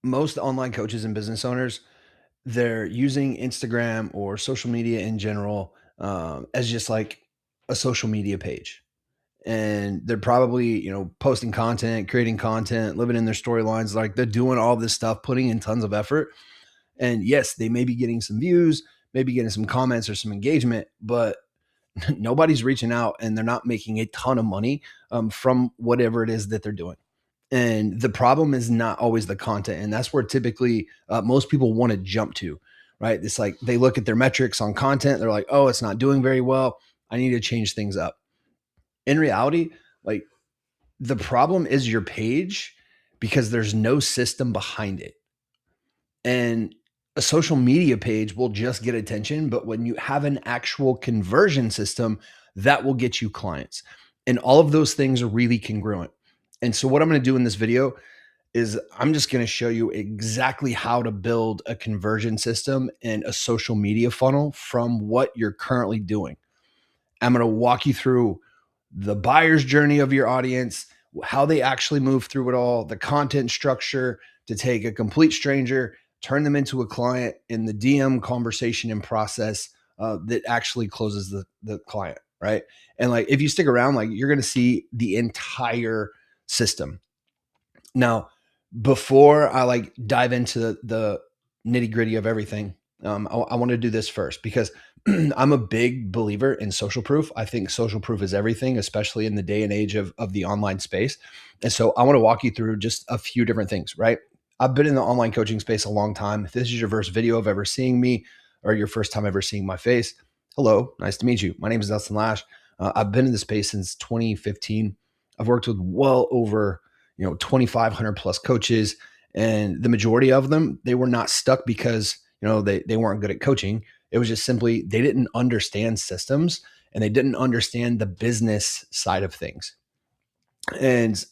most online coaches and business owners, they're using Instagram or social media in general as just like a social media page. And they're probably, posting content, creating content, living in their storylines. Like they're doing all this stuff, putting in tons of effort. And yes, they may be getting some views, maybe getting some comments or some engagement, but nobody's reaching out and they're not making a ton of money from whatever it is that they're doing. And the problem is not always the content. And that's where typically most people want to jump to, right? It's like they look at their metrics on content. They're like, oh, it's not doing very well. I need to change things up. In reality, like the problem is your page because there's no system behind it. And a social media page will just get attention, but when you have an actual conversion system, that will get you clients. And all of those things are really congruent. And so what I'm going to do in this video is I'm just going to show you exactly how to build a conversion system and a social media funnel from what you're currently doing. I'm going to walk you through the buyer's journey of your audience, how they actually move through it all, the content structure to take a complete stranger, turn them into a client in the DM conversation and process that actually closes the client, right? And like, if you stick around, like you're going to see the entire system. Now, before I like dive into the nitty gritty of everything, I want to do this first because I'm a big believer in social proof. I think social proof is everything, especially in the day and age of the online space. And so I want to walk you through just a few different things, right? I've been in the online coaching space a long time. If this is your first video of ever seeing me or your first time ever seeing my face, hello, nice to meet you. My name is Dustin Lash. I've been in the space since 2015. I've worked with well over 2,500 plus coaches, and the majority of them, they were not stuck because they weren't good at coaching. It was just simply they didn't understand systems and they didn't understand the business side of things. And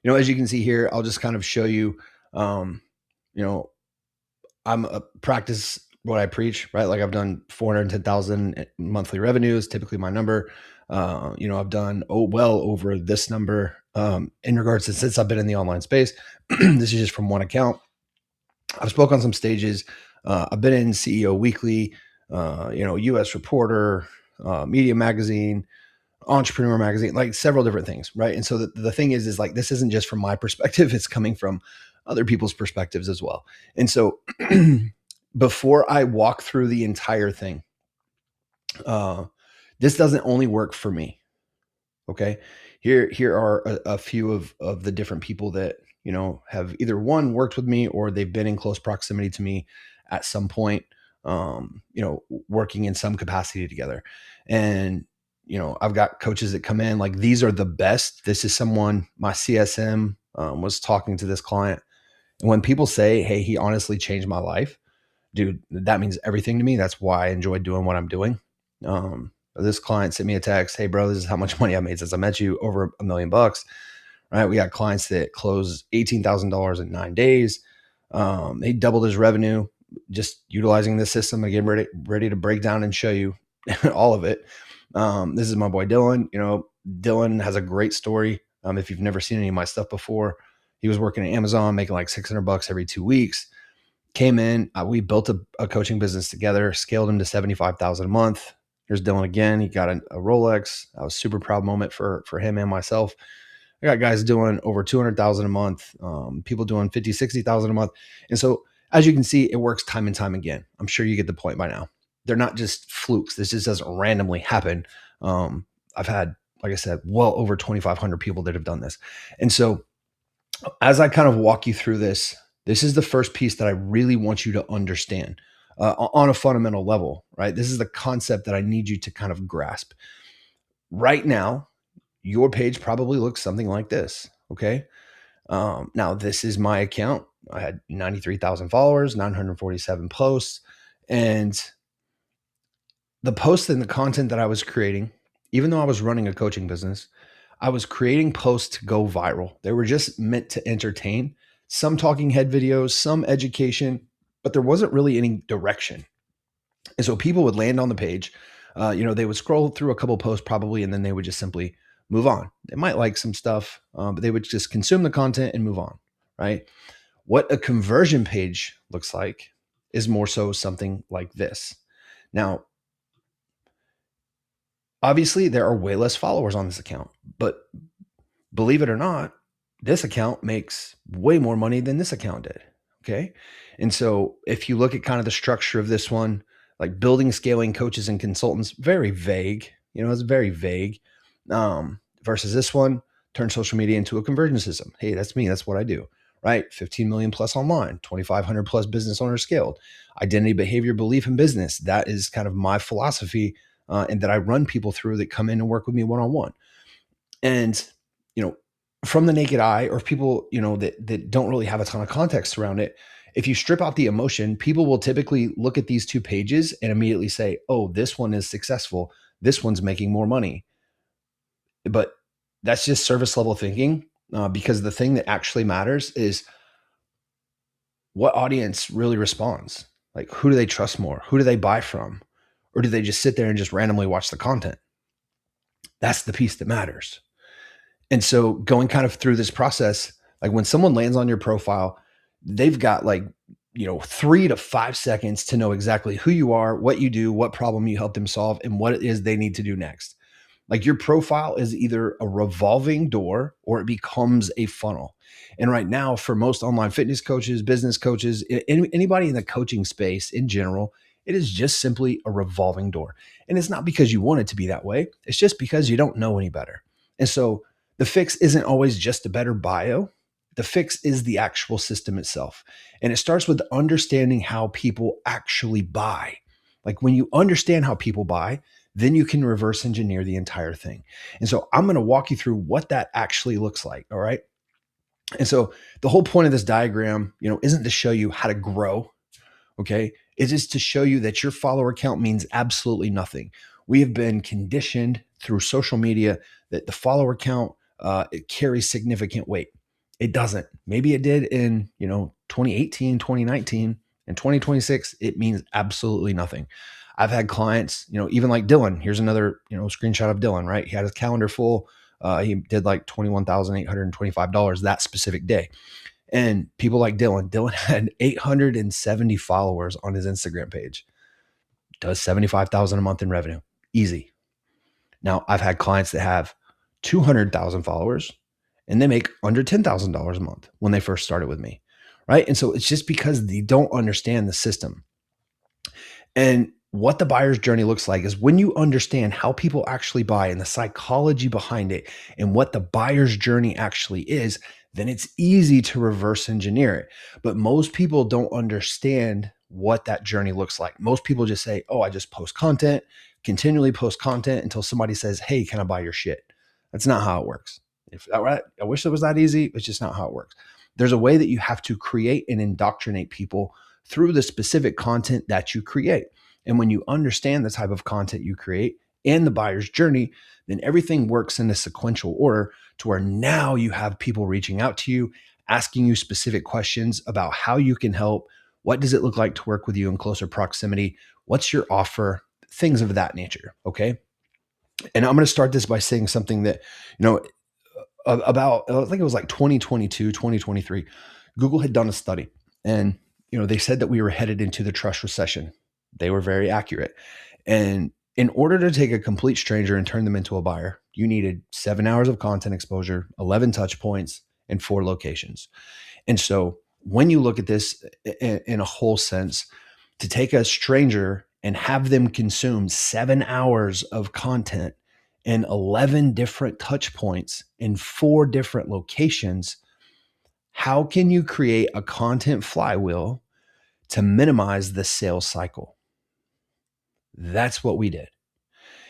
as you can see here, I'll just kind of show you. Um, you know, I'm a practice what I preach, right? Like I've done 410,000 monthly revenues, typically my number. I've done well over this number in regards to since I've been in the online space. This is just from one account. I've spoke on some stages. I've been in CEO Weekly, US Reporter, Media Magazine, Entrepreneur Magazine, like several different things, right? And so the thing is like this isn't just from my perspective; it's coming from other people's perspectives as well. And so, before I walk through the entire thing, this doesn't only work for me. Okay, here are a few of the different people that have either one worked with me or they've been in close proximity to me at some point, working in some capacity together. And I've got coaches that come in like these are the best. This is someone my CSM was talking to this client, and when people say, "Hey, he honestly changed my life," dude, that means everything to me. That's why I enjoy doing what I'm doing. This client sent me a text. Hey, bro, this is how much money I made since I met you, over $1 million. Right? We got clients that close $18,000 in 9 days. He doubled his revenue just utilizing this system. Again, ready to break down and show you all of it. This is my boy Dylan. Dylan has a great story. If you've never seen any of my stuff before, he was working at Amazon, making like $600 every 2 weeks. Came in, we built a coaching business together, scaled him to 75,000 a month. Here's Dylan again. He got a Rolex. That was a super proud moment for him and myself. I got guys doing over 200,000 a month, people doing 50, 60,000 a month. And so as you can see, it works time and time again. I'm sure you get the point by now. They're not just flukes. This just doesn't randomly happen. I've had, like I said, well over 2,500 people that have done this. And so as I kind of walk you through this is the first piece that I really want you to understand on a fundamental level, right? This is the concept that I need you to kind of grasp. Right now, your page probably looks something like this, okay? Now, this is my account. I had 93,000 followers, 947 posts, and the posts and the content that I was creating, even though I was running a coaching business, I was creating posts to go viral. They were just meant to entertain, some talking head videos, some education, but there wasn't really any direction. And so people would land on the page, they would scroll through a couple posts probably, and then they would just simply move on. They might like some stuff, but they would just consume the content and move on, right? What a conversion page looks like is more so something like this. Now, obviously, there are way less followers on this account, but believe it or not, this account makes way more money than this account did. Okay. And so if you look at kind of the structure of this one, like building, scaling coaches and consultants, very vague, it's very vague. Versus this one, turn social media into a conversion system. Hey, that's me. That's what I do. Right. 15 million plus online, 2,500 plus business owners scaled, identity, behavior, belief, and business. That is kind of my philosophy, and that I run people through that come in and work with me one-on-one. And, from the naked eye, or people, that don't really have a ton of context around it, if you strip out the emotion, people will typically look at these two pages and immediately say, oh, this one is successful. This one's making more money. But that's just service level thinking, because the thing that actually matters is what audience really responds. Like, who do they trust more? Who do they buy from? Or do they just sit there and just randomly watch the content? That's the piece that matters. And so going kind of through this process, like when someone lands on your profile, they've got 3 to 5 seconds to know exactly who you are, what you do, what problem you help them solve, and what it is they need to do next. Like, your profile is either a revolving door or it becomes a funnel. And right now, for most online fitness coaches, business coaches, anybody in the coaching space in general, it is just simply a revolving door. And it's not because you want it to be that way. It's just because you don't know any better. And so the fix isn't always just a better bio. The fix is the actual system itself. And it starts with understanding how people actually buy. Like, when you understand how people buy, then you can reverse engineer the entire thing. And so I'm going to walk you through what that actually looks like. All right. And so the whole point of this diagram, isn't to show you how to grow. Okay. It is to show you that your follower count means absolutely nothing. We have been conditioned through social media that the follower count, it carries significant weight. It doesn't. Maybe it did in, 2018, 2019, and 2026, it means absolutely nothing. I've had clients, even like Dylan. Here's another, screenshot of Dylan, right? He had his calendar full. He did like $21,825 that specific day. And people like Dylan had 870 followers on his Instagram page, does 75,000 a month in revenue. Easy. Now, I've had clients that have 200,000 followers and they make under $10,000 a month when they first started with me, right? And so it's just because they don't understand the system. And what the buyer's journey looks like is when you understand how people actually buy and the psychology behind it and what the buyer's journey actually is, then it's easy to reverse engineer it. But most people don't understand what that journey looks like. Most people just say, oh, I just post content, continually post content until somebody says, hey, can I buy your shit? That's not how it works. I wish it was that easy. It's just not how it works. There's a way that you have to create and indoctrinate people through the specific content that you create. And when you understand the type of content you create and the buyer's journey, then everything works in a sequential order to where now you have people reaching out to you, asking you specific questions about how you can help. What does it look like to work with you in closer proximity? What's your offer? Things of that nature. Okay. And I'm going to start this by saying something that, about, I think it was like 2022, 2023, Google had done a study, and, they said that we were headed into the trust recession. They were very accurate. And in order to take a complete stranger and turn them into a buyer, you needed 7 hours of content exposure, 11 touch points, and 4 locations. And so when you look at this in a whole sense, to take a stranger and have them consume 7 hours of content and 11 different touch points in 4 different locations, how can you create a content flywheel to minimize the sales cycle? That's what we did.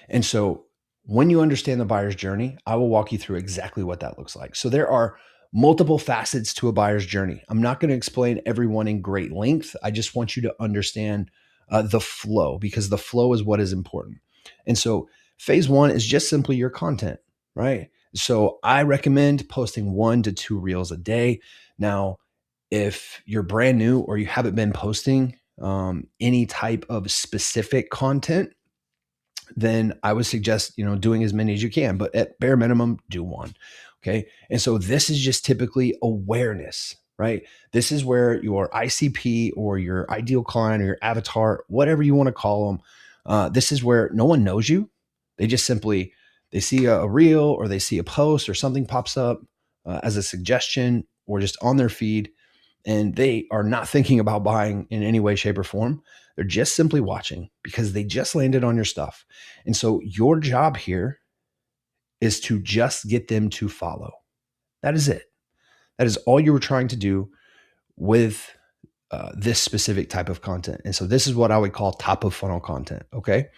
And so when you understand the buyer's journey, I will walk you through exactly what that looks like. So there are multiple facets to a buyer's journey. I'm not going to explain everyone in great length. I just want you to understand the flow, because the flow is what is important. And so phase 1 is just simply your content, right? So I recommend posting 1 to 2 reels a day. Now, if you're brand new or you haven't been posting any type of specific content, then I would suggest, doing as many as you can, but at bare minimum, do 1. Okay. And so this is just typically awareness, right? This is where your ICP or your ideal client or your avatar, whatever you want to call them, this is where no one knows you. They just simply they see a reel or they see a post or something pops up as a suggestion or just on their feed, and they are not thinking about buying in any way, shape, or form. They're just simply watching because they just landed on your stuff. And so your job here is to just get them to follow. That is it. That is all you were trying to do with this specific type of content. And so this is what I would call top of funnel content. Okay.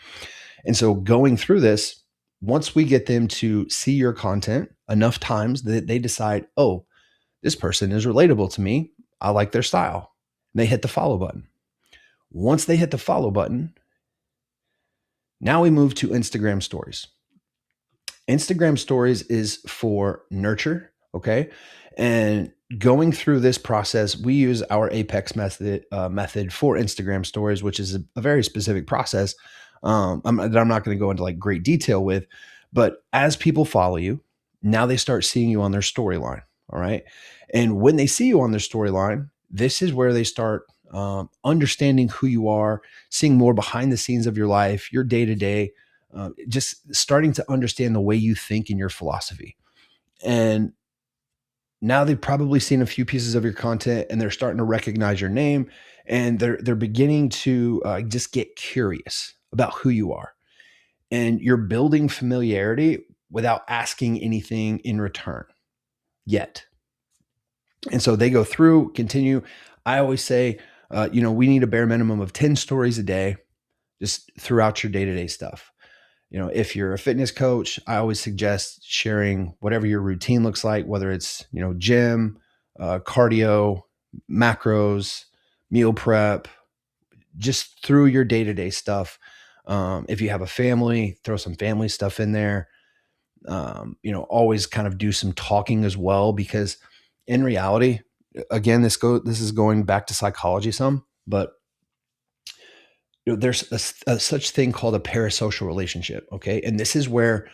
And so going through this, once we get them to see your content enough times that they decide, oh, this person is relatable to me. I like their style. And they hit the follow button. Once they hit the follow button, now we move to Instagram stories. Instagram stories is for nurture. Okay. And going through this process, we use our Apex method for Instagram stories, which is a very specific process that I'm not going to go into like great detail with. But as people follow you, now they start seeing you on their storyline. All right. And when they see you on their storyline, this is where they start understanding who you are, seeing more behind the scenes of your life, your day to day, just starting to understand the way you think and your philosophy. And now they've probably seen a few pieces of your content and they're starting to recognize your name, and they're beginning to just get curious about who you are, and you're building familiarity without asking anything in return yet. And so they go through, continue. I always say, we need a bare minimum of 10 stories a day just throughout your day-to-day stuff. If you're a fitness coach, I always suggest sharing whatever your routine looks like, whether it's, gym, cardio, macros, meal prep, just through your day-to-day stuff. If you have a family, throw some family stuff in there. Always kind of do some talking as well, because in reality, again, this is going back to psychology some, but there's a such thing called a parasocial relationship. Okay. And this is where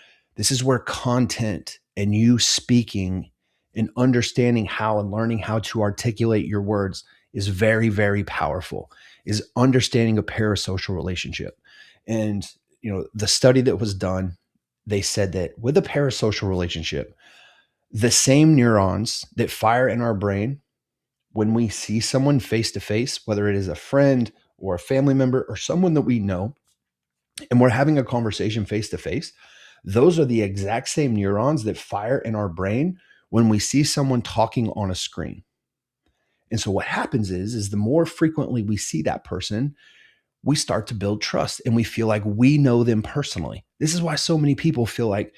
content and you speaking and understanding how and learning how to articulate your words is very, very powerful, is understanding a parasocial relationship. And, the study that was done, they said that with a parasocial relationship, the same neurons that fire in our brain when we see someone face to face, whether it is a friend or a family member or someone that we know, and we're having a conversation face to face, those are the exact same neurons that fire in our brain when we see someone talking on a screen. And so what happens is the more frequently we see that person, we start to build trust and we feel like we know them personally. This is why so many people feel like,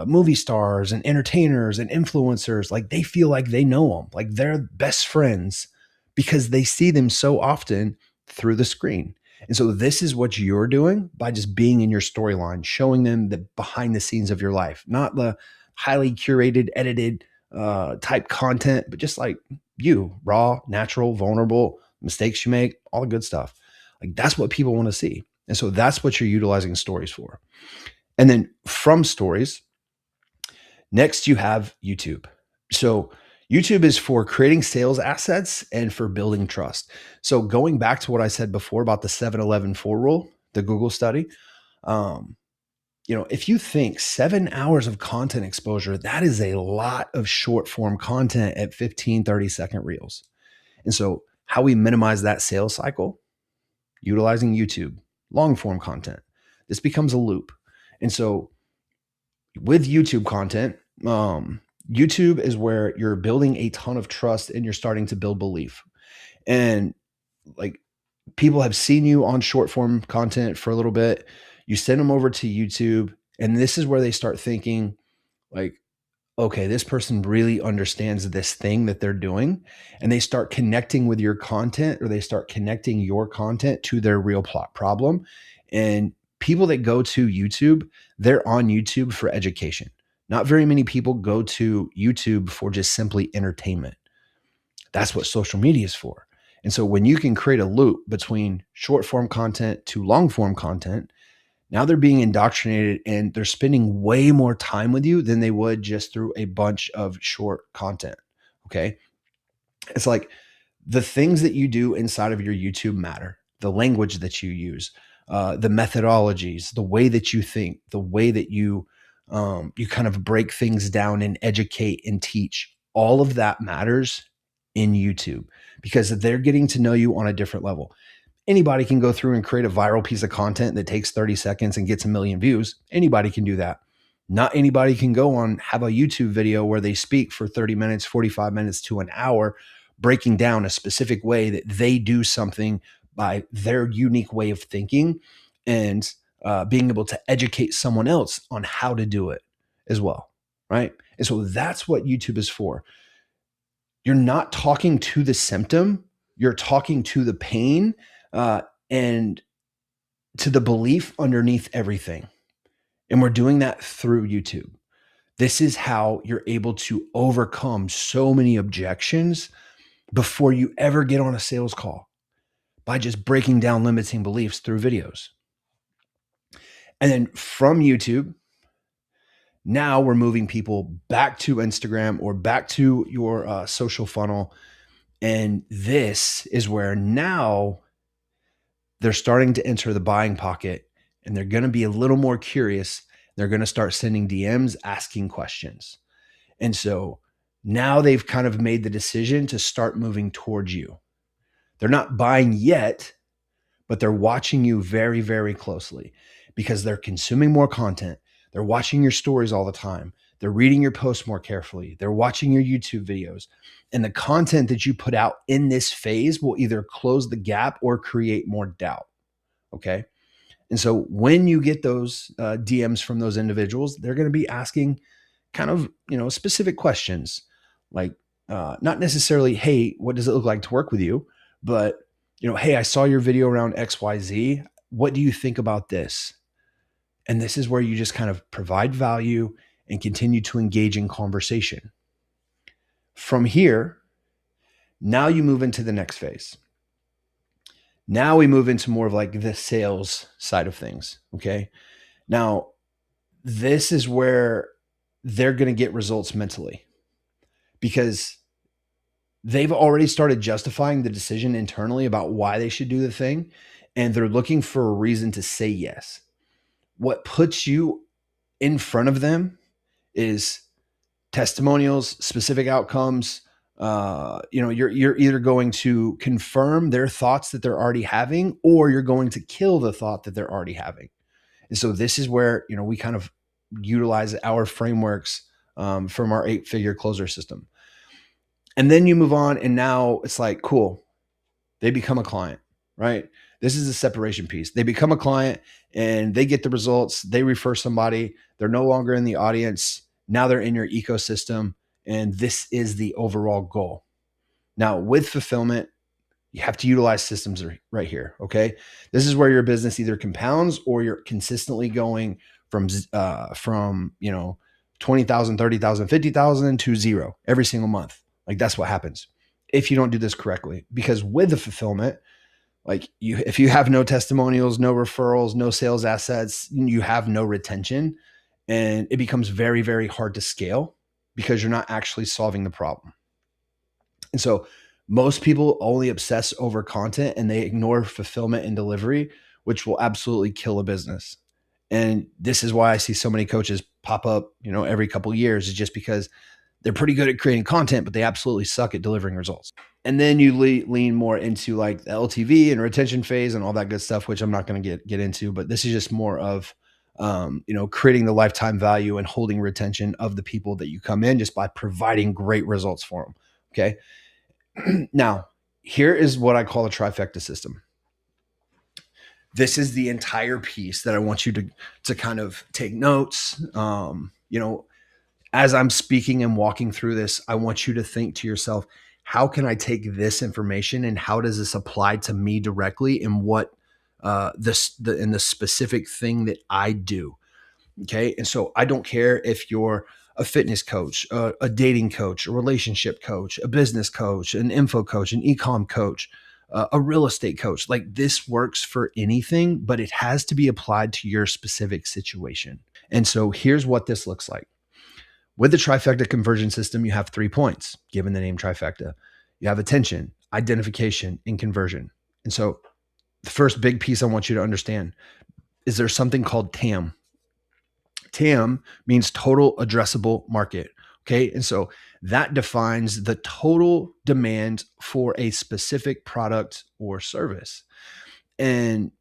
movie stars and entertainers and influencers, like they feel like they know them, like they're best friends, because they see them so often through the screen. And so this is what you're doing by just being in your storyline, showing them the behind the scenes of your life, not the highly curated, edited type content, but just like you, raw, natural, vulnerable, mistakes you make, all the good stuff. Like that's what people want to see. And so that's what you're utilizing stories for. And then from stories, next you have YouTube. So YouTube is for creating sales assets and for building trust. So going back to what I said before about the 7-11-4 rule, the Google study, if you think 7 hours of content exposure, that is a lot of short form content at 15, 30-second reels. And so how we minimize that sales cycle, utilizing YouTube, long form content. This becomes a loop. And so with YouTube content, YouTube is where you're building a ton of trust and you're starting to build belief. And like people have seen you on short form content for a little bit. You send them over to YouTube, and this is where they start thinking like, okay, this person really understands this thing that they're doing. And they start connecting with your content, or they start connecting your content to their real plot problem. And people that go to YouTube, they're on YouTube for education. Not very many people go to YouTube for just simply entertainment. That's what social media is for. And so when you can create a loop between short form content to long form content, now they're being indoctrinated and they're spending way more time with you than they would just through a bunch of short content. Okay. It's like the things that you do inside of your YouTube matter, the language that you use, the methodologies, the way that you think, the way that you kind of break things down and educate and teach. All of that matters in YouTube because they're getting to know you on a different level. Anybody can go through and create a viral piece of content that takes 30 seconds and gets a million views. Anybody can do that. Not anybody can go on, have a YouTube video where they speak for 30 minutes, 45 minutes to an hour, breaking down a specific way that they do something by their unique way of thinking and being able to educate someone else on how to do it as well. Right. And so that's what YouTube is for. You're not talking to the symptom, you're talking to the pain and to the belief underneath everything. And we're doing that through YouTube. This is how you're able to overcome so many objections before you ever get on a sales call by just breaking down limiting beliefs through videos. And then from YouTube, now we're moving people back to Instagram or back to your social funnel. And this is where now they're starting to enter the buying pocket and they're going to be a little more curious. They're going to start sending DMs, asking questions. And so now they've kind of made the decision to start moving towards you. They're not buying yet, but they're watching you very, very closely because they're consuming more content. They're watching your stories all the time. They're reading your posts more carefully. They're watching your YouTube videos. And the content that you put out in this phase will either close the gap or create more doubt. Okay. And so when you get those DMs from those individuals, they're going to be asking kind of, specific questions like not necessarily, hey, what does it look like to work with you? But, hey, I saw your video around XYZ. What do you think about this? And this is where you just kind of provide value and continue to engage in conversation. From here, now you move into the next phase. Now we move into more of like the sales side of things. Okay. Now, this is where they're going to get results mentally because they've already started justifying the decision internally about why they should do the thing. And they're looking for a reason to say yes. What puts you in front of them is testimonials, specific outcomes. You're either going to confirm their thoughts that they're already having, or you're going to kill the thought that they're already having. And so this is where, we kind of utilize our frameworks from our 8-figure closer system. And then you move on and now it's like, cool. They become a client, right? This is a separation piece. They become a client and they get the results. They refer somebody. They're no longer in the audience. Now they're in your ecosystem. And this is the overall goal. Now with fulfillment, you have to utilize systems right here. Okay. This is where your business either compounds or you're consistently going from 20,000, 30,000, 50,000 to zero every single month. Like that's what happens if you don't do this correctly, because with the fulfillment, like if you have no testimonials, no referrals, no sales assets, you have no retention, and it becomes very, very hard to scale because you're not actually solving the problem. And so most people only obsess over content and they ignore fulfillment and delivery, which will absolutely kill a business. And this is why I see so many coaches pop up, every couple of years, is just because they're pretty good at creating content, but they absolutely suck at delivering results. And then you lean more into like the LTV and retention phase and all that good stuff, which I'm not going to get into, but this is just more of, creating the lifetime value and holding retention of the people that you come in just by providing great results for them. Okay. Now, here is what I call a trifecta system. This is the entire piece that I want you to kind of take notes. As I'm speaking and walking through this, I want you to think to yourself, how can I take this information and how does this apply to me directly in what in the specific thing that I do? Okay. And so I don't care if you're a fitness coach, a dating coach, a relationship coach, a business coach, an info coach, an e-com coach, a real estate coach. Like this works for anything, but it has to be applied to your specific situation. And so here's what this looks like. With the trifecta conversion system, you have 3 points, given the name trifecta. You have attention, identification, and conversion. And so the first big piece I want you to understand is there's something called TAM. TAM means total addressable market. Okay. And so that defines the total demand for a specific product or service. And,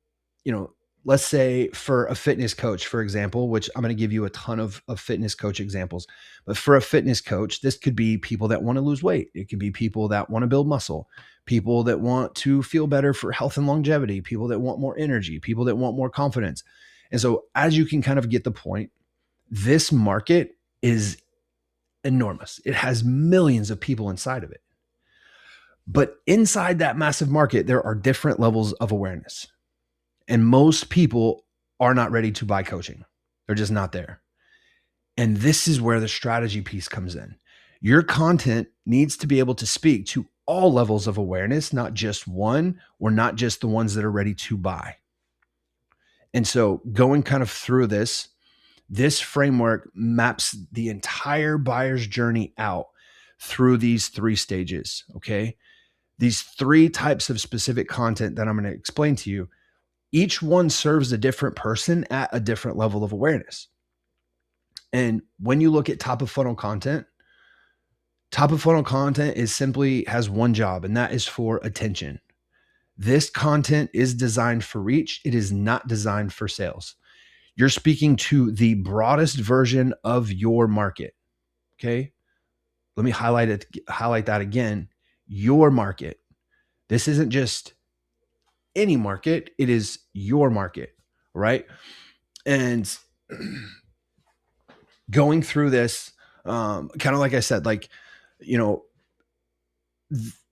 you know, let's say for a fitness coach, for example, which I'm going to give you a ton of fitness coach examples, but for a fitness coach, this could be people that want to lose weight. It could be people that want to build muscle, people that want to feel better for health and longevity, people that want more energy, people that want more confidence. And so as you can kind of get the point, this market is enormous. It has millions of people inside of it. But inside that massive market, there are different levels of awareness. And most people are not ready to buy coaching. They're just not there. And this is where the strategy piece comes in. Your content needs to be able to speak to all levels of awareness, not just one, or not just the ones that are ready to buy. And so going kind of through this framework maps the entire buyer's journey out through these 3 stages, okay? These 3 types of specific content that I'm going to explain to you, each one serves a different person at a different level of awareness. And when you look at top of funnel content is simply has one job, and that is for attention. This content is designed for reach. It is not designed for sales. You're speaking to the broadest version of your market. Okay. Let me highlight that again. Your market. This isn't just any market. It is your market. Right. And going through this, kind of like I said, like, you know,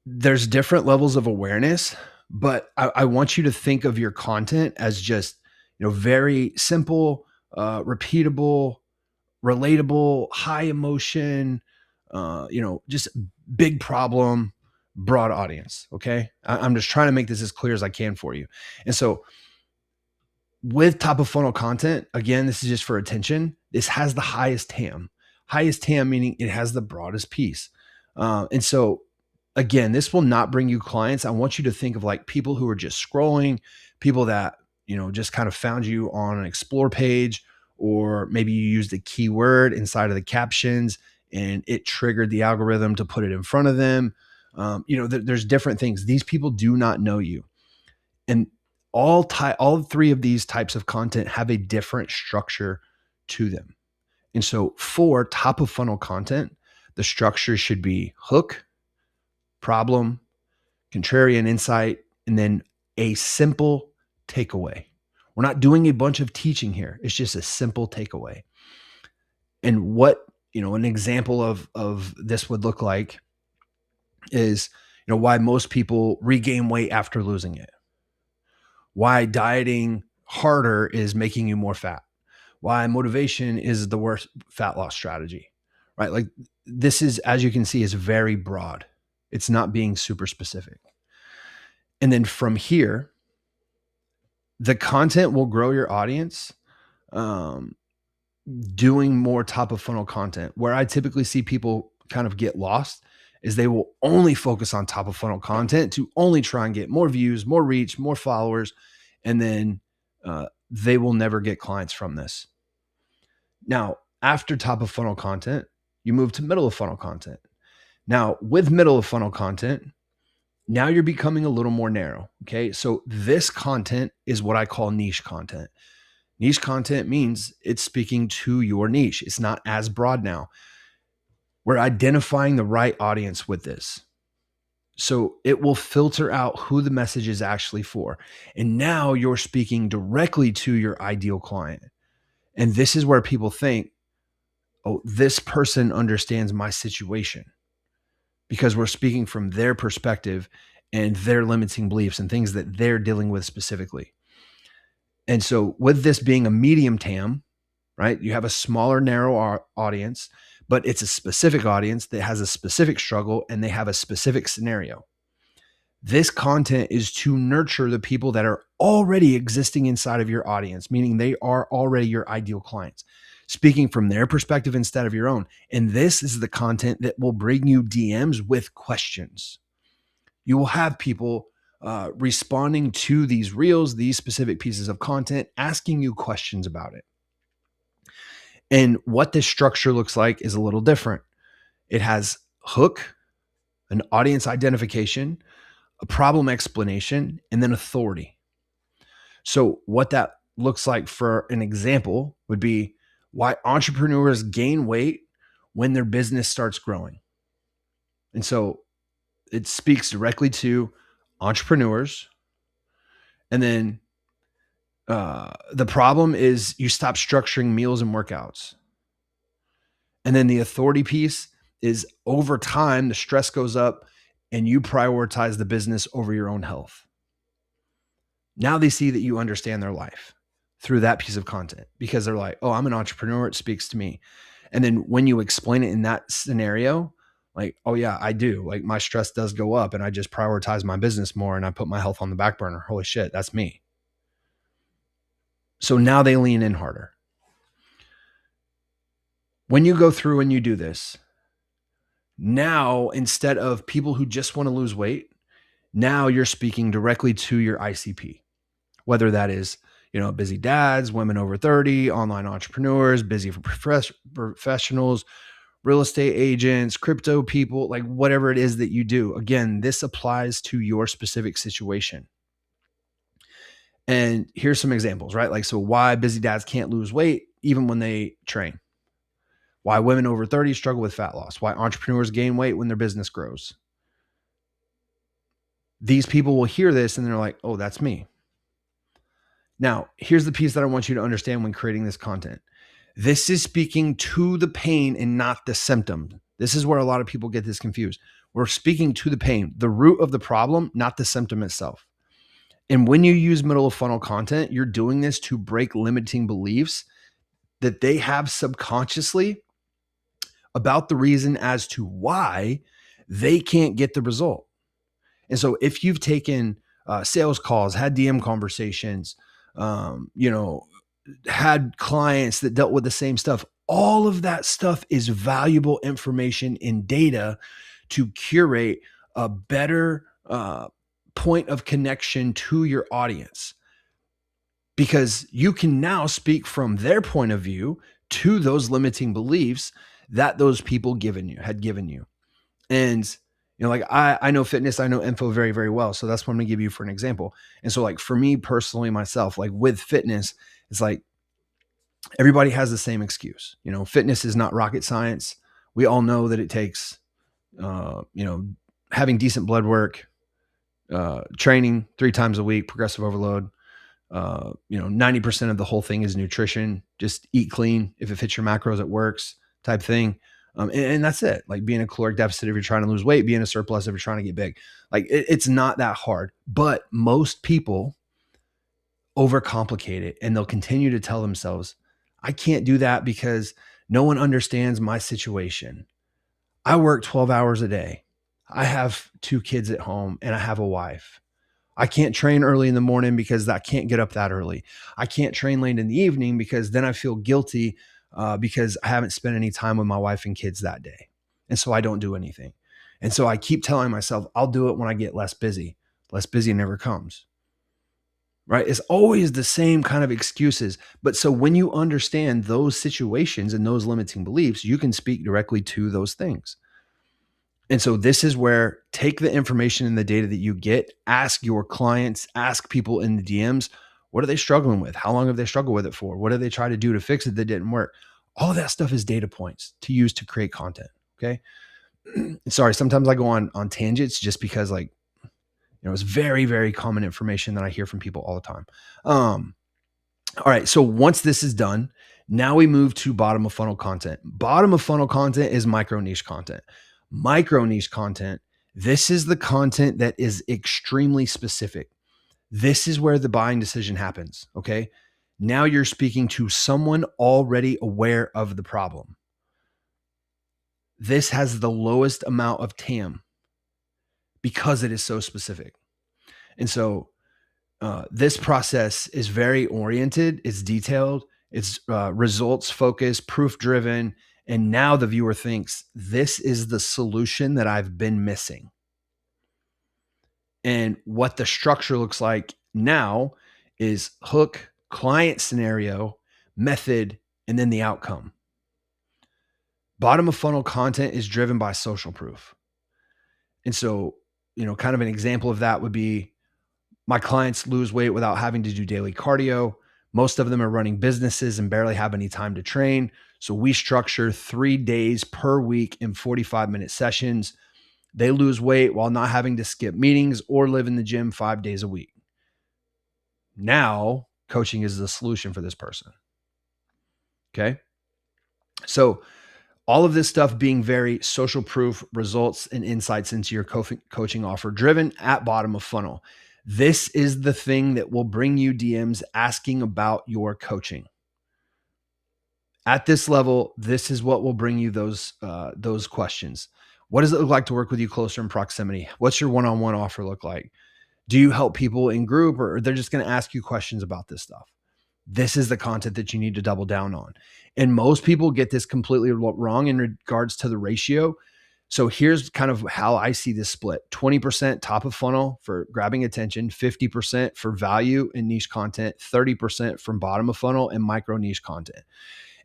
there's different levels of awareness, but I want you to think of your content as just, you know, very simple, repeatable, relatable, high emotion, just big problem, broad audience. Okay. I'm just trying to make this as clear as I can for you. And so with top of funnel content, again, this is just for attention. This has the highest TAM meaning it has the broadest piece. And so again, this will not bring you clients. I want you to think of like people who are just scrolling, people that, you know, just kind of found you on an explore page, or maybe you used a keyword inside of the captions and it triggered the algorithm to put it in front of them. There's different things. These people do not know you. And all 3 of these types of content have a different structure to them. And so for top of funnel content, the structure should be hook, problem, contrarian insight, and then a simple takeaway. We're not doing a bunch of teaching here. It's just a simple takeaway. And what, an example of this would look like is, why most people regain weight after losing it. Why dieting harder is making you more fat. Why motivation is the worst fat loss strategy, right? Like this is, as you can see, is very broad. It's not being super specific. And then from here, the content will grow your audience, doing more top of funnel content. Where I typically see people kind of get lost is they will only focus on top of funnel content to only try and get more views, more reach, more followers, and then they will never get clients from this. Now, after top of funnel content, you move to middle of funnel content. Now, with middle of funnel content, now you're becoming a little more narrow. Okay. So this content is what I call niche content. Niche content means it's speaking to your niche. It's not as broad now. We're identifying the right audience with this. So it will filter out who the message is actually for. And now you're speaking directly to your ideal client. And this is where people think, oh, this person understands my situation, because we're speaking from their perspective and their limiting beliefs and things that they're dealing with specifically. And so with this being a medium TAM, right, you have a smaller, narrow audience, but it's a specific audience that has a specific struggle and they have a specific scenario. This content is to nurture the people that are already existing inside of your audience, meaning they are already your ideal clients. speaking from their perspective instead of your own. And this is the content that will bring you DMs with questions. You will have people responding to these reels, these specific pieces of content, asking you questions about it. And what this structure looks like is a little different. It has hook, an audience identification, a problem explanation, and then authority. So, what that looks like for an example would be why entrepreneurs gain weight when their business starts growing. And so it speaks directly to entrepreneurs. And then the problem is you stop structuring meals and workouts. And then the authority piece is over time, the stress goes up and you prioritize the business over your own health. Now they see that you understand their life through that piece of content because they're like, oh, I'm an entrepreneur. It speaks to me. And then when you explain it in that scenario, like, oh yeah, I do. Like my stress does go up and I just prioritize my business more and I put my health on the back burner. Holy shit, that's me. So now they lean in harder. When you go through and you do this, now instead of people who just want to lose weight, now you're speaking directly to your ICP, whether that is, busy dads, women over 30, online entrepreneurs, busy for professionals, real estate agents, crypto people, like whatever it is that you do. Again, this applies to your specific situation. And here's some examples, right? Like, so why busy dads can't lose weight even when they train. Why women over 30 struggle with fat loss. Why entrepreneurs gain weight when their business grows. These people will hear this and they're like, oh, that's me. Now, here's the piece that I want you to understand when creating this content. This is speaking to the pain and not the symptom. This is where a lot of people get this confused. We're speaking to the pain, the root of the problem, not the symptom itself. And when you use middle of funnel content, you're doing this to break limiting beliefs that they have subconsciously about the reason as to why they can't get the result. And so if you've taken sales calls, had DM conversations, had clients that dealt with the same stuff, all of that stuff is valuable information and data to curate a better point of connection to your audience, because you can now speak from their point of view to those limiting beliefs that those people had given you. And like I know fitness, I know info very, very well. So that's what I'm gonna give you for an example. And so like for me personally, myself, like with fitness, it's like everybody has the same excuse. Fitness is not rocket science. We all know that it takes, having decent blood work, training 3 times a week, progressive overload. 90% of the whole thing is nutrition. Just eat clean. If it fits your macros, it works type thing. And that's it. Like being a caloric deficit if you're trying to lose weight, being a surplus if you're trying to get big. Like it's not that hard, but most people overcomplicate it and they'll continue to tell themselves, I can't do that because no one understands my situation. I work 12 hours a day. I have 2 kids at home and I have a wife. I can't train early in the morning because I can't get up that early. I can't train late in the evening because then I feel guilty because I haven't spent any time with my wife and kids that day. And so I don't do anything. And so I keep telling myself, I'll do it when I get less busy. Less busy never comes. Right? It's always the same kind of excuses. But so when you understand those situations and those limiting beliefs, you can speak directly to those things. And so this is where take the information and the data that you get, ask your clients, ask people in the DMs, what are they struggling with? How long have they struggled with it for? What did they try to do to fix it that didn't work? All of that stuff is data points to use to create content. Okay. Sorry, sometimes I go on tangents just because it's very, very common information that I hear from people all the time. All right. So once this is done, now we move to bottom of funnel content. Bottom of funnel content is micro niche content. Micro niche content, this is the content that is extremely specific. This is where the buying decision happens. Okay. Now you're speaking to someone already aware of the problem. This has the lowest amount of TAM because it is so specific. And so this process is very oriented, it's detailed, It's results focused, proof driven. And now the viewer thinks this is the solution that I've been missing. And what the structure looks like now is hook, client scenario, method, and then the outcome. Bottom of funnel content is driven by social proof. And so, kind of an example of that would be my clients lose weight without having to do daily cardio. Most of them are running businesses and barely have any time to train. So we structure 3 days per week in 45-minute sessions. They lose weight while not having to skip meetings or live in the gym 5 days a week. Now, coaching is the solution for this person. Okay. So, all of this stuff being very social proof, results and insights into your coaching offer driven at bottom of funnel. This is the thing that will bring you DMs asking about your coaching. At this level, this is what will bring you those questions. What does it look like to work with you closer in proximity? What's your one-on-one offer look like? Do you help people in group, or they're just going to ask you questions about this stuff? This is the content that you need to double down on. And most people get this completely wrong in regards to the ratio. So here's kind of how I see this split: 20% top of funnel for grabbing attention, 50% for value and niche content, 30% from bottom of funnel and micro niche content.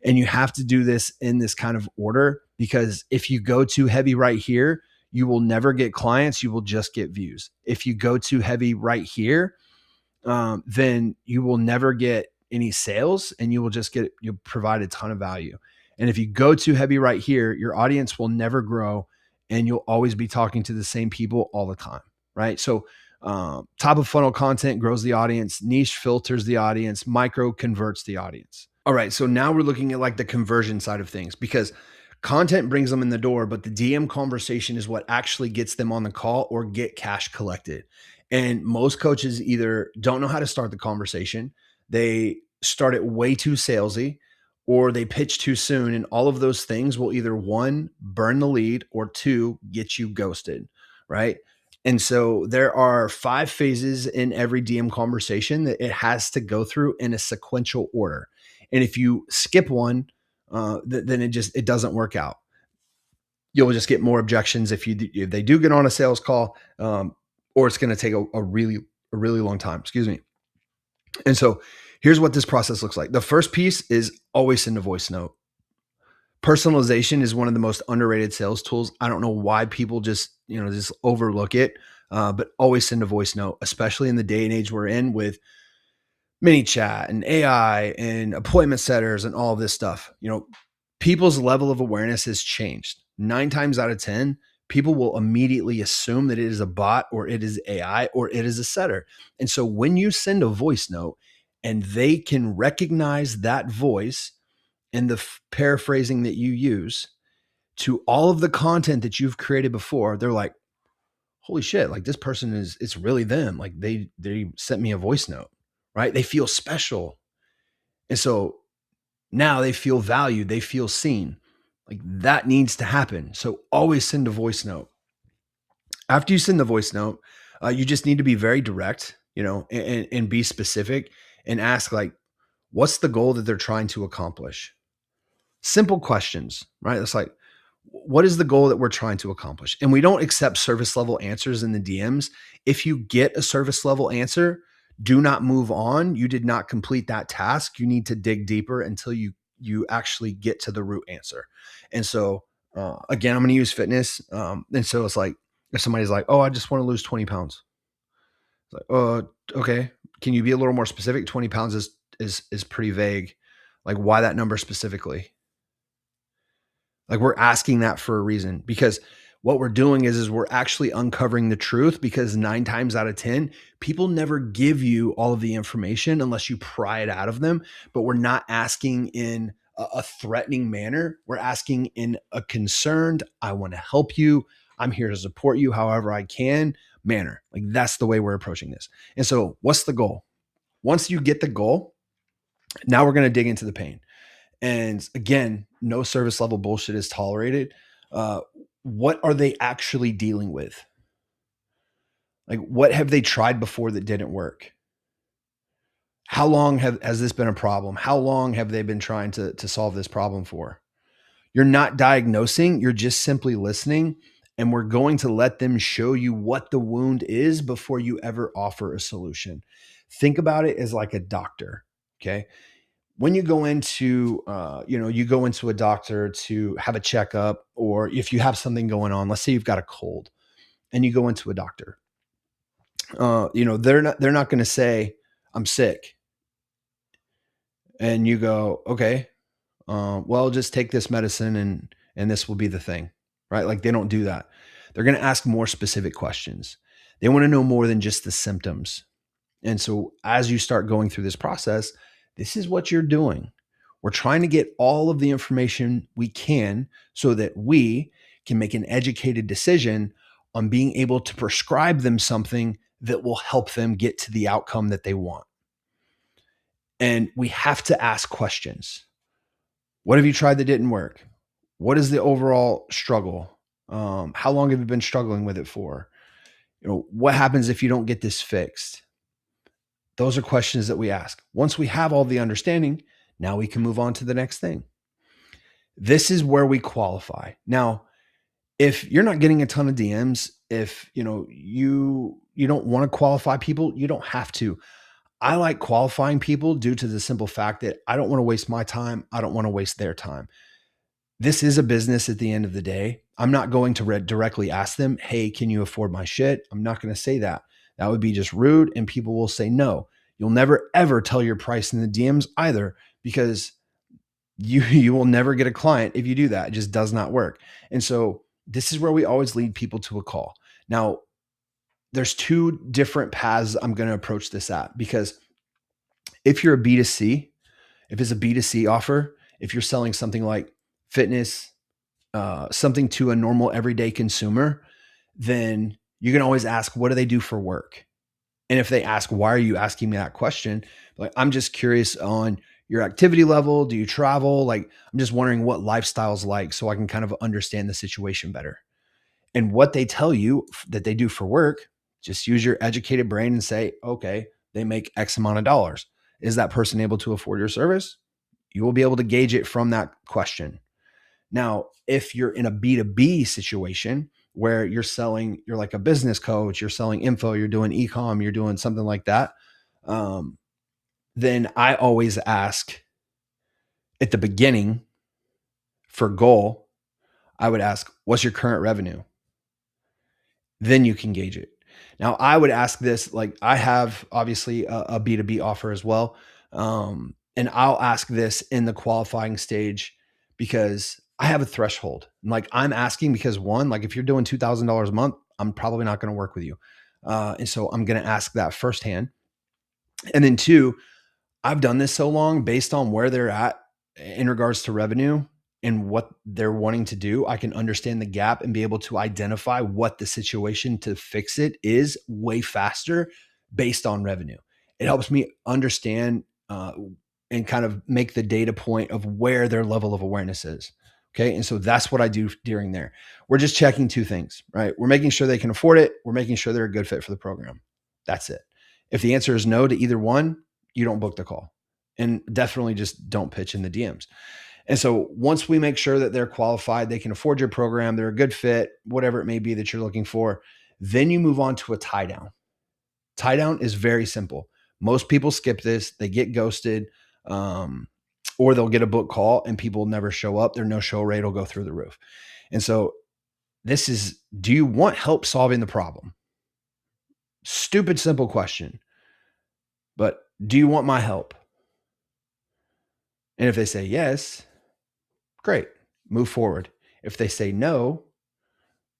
And you have to do this in this kind of order, because if you go too heavy right here, you will never get clients. You will just get views. If you go too heavy right here, then you will never get any sales, and you'll provide a ton of value. And if you go too heavy right here, your audience will never grow, and you'll always be talking to the same people all the time. Right. So, top of funnel content grows the audience, niche filters the audience, micro converts the audience. All right. So now we're looking at like the conversion side of things, because content brings them in the door, but the DM conversation is what actually gets them on the call or get cash collected. And most coaches either don't know how to start the conversation, they start it way too salesy, or they pitch too soon. And all of those things will either, one, burn the lead, or two, get you ghosted. Right. And so there are 5 phases in every DM conversation that it has to go through in a sequential order. And if you skip one, then it doesn't work out. You'll just get more objections if they do get on a sales call, or it's going to take a really long time. Excuse me. And so here's what this process looks like. The first piece is always send a voice note. Personalization is one of the most underrated sales tools. I don't know why people just overlook it, but always send a voice note, especially in the day and age we're in with mini chat and AI and appointment setters and all of this stuff. People's level of awareness has changed. 9 times out of 10, people will immediately assume that it is a bot, or it is AI, or it is a setter. And so when you send a voice note and they can recognize that voice and the paraphrasing that you use to all of the content that you've created before, they're like, holy shit, like this person it's really them. Like they sent me a voice note, right? They feel special. And so now they feel valued, they feel seen. Like that needs to happen. So always send a voice note. After you send the voice note, you just need to be very direct, and be specific, and ask, like, what's the goal that they're trying to accomplish? Simple questions, right? It's like, what is the goal that we're trying to accomplish? And we don't accept service level answers in the DMs. If you get a service level answer, do not move on. You did not complete that task. You need to dig deeper until you actually get to the root answer. And so, again, I'm going to use fitness. And so it's like, if somebody's like, oh, I just want to lose 20 pounds. It's like, okay. Can you be a little more specific? 20 pounds is pretty vague. Like, why that number specifically? Like, we're asking that for a reason, because what we're doing is we're actually uncovering the truth, because 9 times out of 10, people never give you all of the information unless you pry it out of them. But we're not asking in a threatening manner. We're asking in a concerned, I want to help you, I'm here to support you however I can manner. Like, that's the way we're approaching this. And so what's the goal? Once you get the goal, now we're going to dig into the pain. And again, no service level bullshit is tolerated. What are they actually dealing with? Like, what have they tried before that didn't work? How long has this been a problem? How long have they been trying to solve this problem for? You're not diagnosing, you're just simply listening. And we're going to let them show you what the wound is before you ever offer a solution. Think about it as like a doctor. Okay. When you go into, you go into a doctor to have a checkup, or if you have something going on, let's say you've got a cold and you go into a doctor, they're not going to say, I'm sick. And you go, okay, well, just take this medicine and this will be the thing, right? Like they don't do that. They're going to ask more specific questions. They want to know more than just the symptoms. And so as you start going through this process, this is what you're doing. We're trying to get all of the information we can so that we can make an educated decision on being able to prescribe them something that will help them get to the outcome that they want. And we have to ask questions. What have you tried that didn't work? What is the overall struggle? How long have you been struggling with it for? What happens if you don't get this fixed? Those are questions that we ask. Once we have all the understanding, now we can move on to the next thing. This is where we qualify. Now, if you're not getting a ton of DMs, if you don't want to qualify people, you don't have to. I like qualifying people due to the simple fact that I don't want to waste my time. I don't want to waste their time. This is a business at the end of the day. I'm not going to directly ask them, hey, can you afford my shit? I'm not going to say that. That would be just rude, and people will say no. You'll never, ever tell your price in the DMs either, because you will never get a client if you do that. It just does not work. And so this is where we always lead people to a call. Now, there's two different paths I'm going to approach this at, because if you're a B2C, if it's a B2C offer, if you're selling something like fitness, something to a normal everyday consumer, then you can always ask, what do they do for work? And if they ask, why are you asking me that question? Like, I'm just curious on your activity level. Do you travel? Like, I'm just wondering what lifestyle's like so I can kind of understand the situation better. And what they tell you that they do for work, just use your educated brain and say, okay, they make X amount of dollars. Is that person able to afford your service? You will be able to gauge it from that question. Now, if you're in a B2B situation where you're like a business coach, you're selling info, you're doing e-com, you're doing something like that, then I always ask at the beginning for goal, I would ask, what's your current revenue? Then you can gauge it. Now, I would ask this, like I have obviously a B2B offer as well. And I'll ask this in the qualifying stage because I have a threshold. Like I'm asking because one, like if you're doing $2,000 a month, I'm probably not going to work with you. And so I'm going to ask that firsthand. And then two, I've done this so long based on where they're at in regards to revenue and what they're wanting to do. I can understand the gap and be able to identify what the situation to fix it is way faster based on revenue. It helps me understand and kind of make the data point of where their level of awareness is. Okay. And so that's what I do during there. We're just checking two things, right? We're making sure they can afford it. We're making sure they're a good fit for the program. That's it. If the answer is no to either one, you don't book the call, and definitely just don't pitch in the DMs. And so once we make sure that they're qualified, they can afford your program, they're a good fit, whatever it may be that you're looking for, then you move on to a tie down. Tie down is very simple. Most people skip this, they get ghosted, or they'll get a book call and people never show up. Their no show rate will go through the roof. And so this is, do you want help solving the problem? Stupid, simple question. But do you want my help? And if they say yes, great, move forward. If they say no,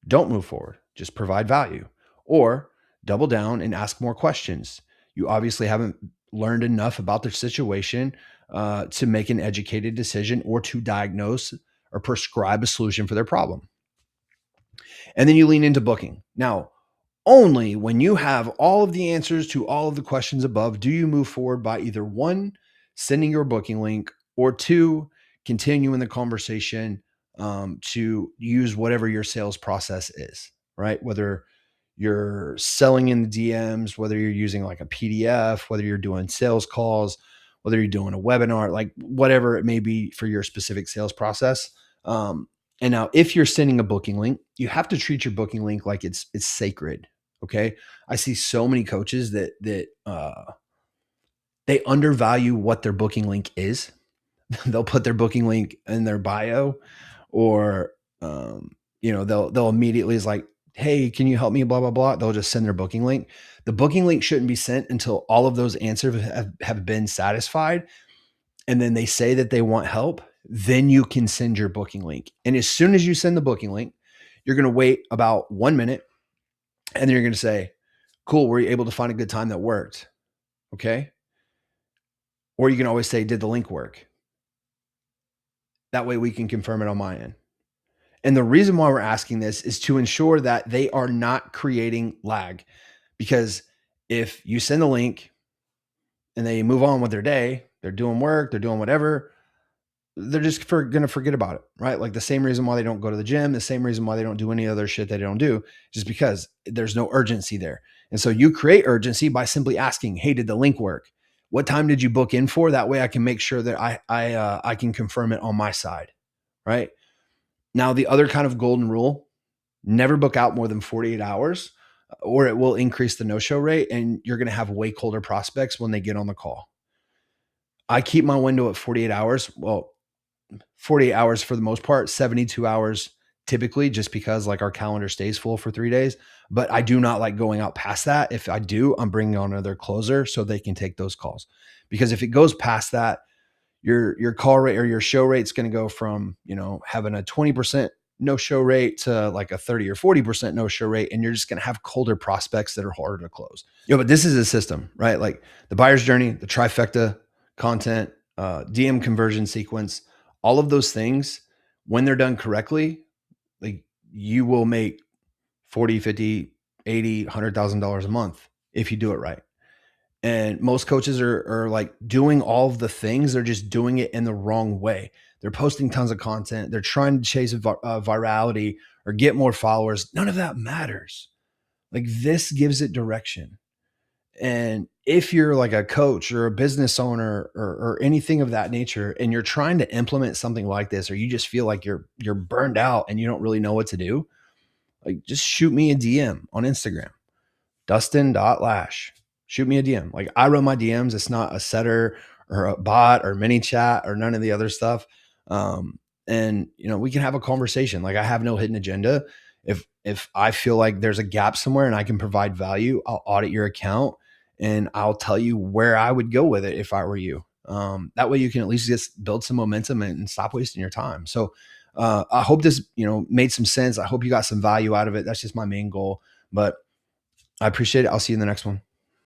don't move forward. Just provide value or double down and ask more questions. You obviously haven't learned enough about their situation to make an educated decision or to diagnose or prescribe a solution for their problem. And then you lean into booking. Now, only when you have all of the answers to all of the questions above do you move forward by either one, sending your booking link, or two, continuing the conversation to use whatever your sales process is, right? Whether you're selling in the DMs, whether you're using like a PDF, whether you're doing sales calls, whether you're doing a webinar, like whatever it may be for your specific sales process. And now if you're sending a booking link, you have to treat your booking link like it's sacred. Okay. I see so many coaches that they undervalue what their booking link is. They'll put their booking link in their bio, or they'll immediately is like, hey, can you help me, blah blah blah. They'll just send their booking link. The booking link shouldn't be sent until all of those answers have been satisfied, and then they say that they want help. Then you can send your booking link, and as soon as you send the booking link, you're going to wait about 1 minute, and then you're going to say, cool, were you able to find a good time that worked? Okay. Or you can always say, did the link work? That way we can confirm it on my end. And the reason why we're asking this is to ensure that they are not creating lag. Because if you send the link and they move on with their day, they're doing work, they're doing whatever, they're just going to forget about it, right? Like the same reason why they don't go to the gym, the same reason why they don't do any other shit that they don't do, just because there's no urgency there. And so you create urgency by simply asking, hey, did the link work? What time did you book in for? That way I can make sure that I can confirm it on my side, right? Now, the other kind of golden rule, never book out more than 48 hours or it will increase the no-show rate and you're going to have way colder prospects when they get on the call. I keep my window at 48 hours. Well, 48 hours for the most part, 72 hours typically, just because like our calendar stays full for 3 days. But I do not like going out past that. If I do, I'm bringing on another closer so they can take those calls. Because if it goes past that, your call rate or your show rate is going to go from, having a 20% no show rate to like a 30 or 40% no show rate. And you're just going to have colder prospects that are harder to close. But this is a system, right? Like the buyer's journey, the trifecta content, DM conversion sequence, all of those things, when they're done correctly, like you will make 40, 50, 80, $100,000 a month if you do it right. And most coaches are like doing all of the things. They're just doing it in the wrong way. They're posting tons of content. They're trying to chase virality or get more followers. None of that matters. Like this gives it direction. And if you're like a coach or a business owner or anything of that nature, and you're trying to implement something like this, or you just feel like you're burned out and you don't really know what to do, like just shoot me a DM on Instagram, Dustin.Lash. Shoot me a DM. Like I run my DMs. It's not a setter or a bot or mini chat or none of the other stuff. And we can have a conversation. Like I have no hidden agenda. If I feel like there's a gap somewhere and I can provide value, I'll audit your account and I'll tell you where I would go with it if I were you. That way you can at least just build some momentum and stop wasting your time. So I hope this, made some sense. I hope you got some value out of it. That's just my main goal, but I appreciate it. I'll see you in the next one.